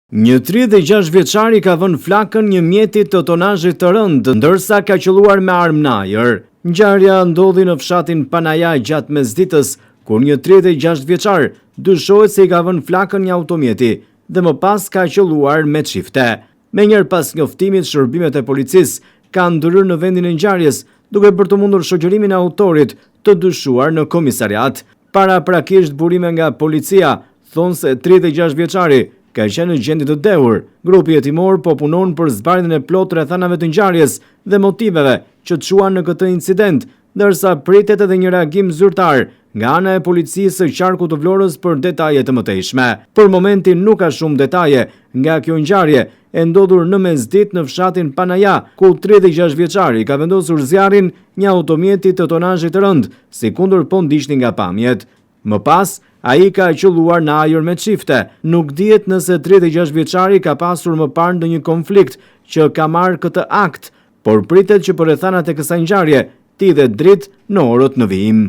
Një 36 vjeçari ka vënë flakën një mjeti të tonazhit të rënd, ndërsa ka qelluar me armë në ajër. Ngjarja ndodhi në fshatin Panaja gjatë mesditës, kur një 36 vjeçar dyshohet se i ka vënë flakën një automjeti dhe më pas ka qelluar me çifte. Menjëherë pas njoftimit, shërbimet e policisë kanë ndryrë në vendin e ngjarjes, duke për të mundur shoqërimin e autorit të dyshuar në komisariat. Paraprakisht burime nga policia thonë se 36 vjeçari ka qenë në gjendje të dehur. Grupi hetimor po punon për zbardhjen e plotë rrethanave të ngjarjes dhe motiveve që çuan në këtë incident, ndërsa pritet edhe një reagim zyrtar nga ana e policisë së qarkut të Vlorës për detaje të mëtejshme. Për momentin nuk ka shumë detaje nga kjo ngjarje e ndodhur në mesditë në fshatin Panaja, ku 36 vjeçari ka vendosur zjarrin një automjeti të tonazhit të rënd, sikundër po ndiqni nga pamjet. Më pas, ai ka qelluar në ajër me çifte. Nuk dihet nëse 36 vjeçari ka pasur më parë ndonjë konflikt që ka marrë këtë akt, por pritet që për rrethanat e kësaj ngjarje të hidhet dritë në orët në vijim.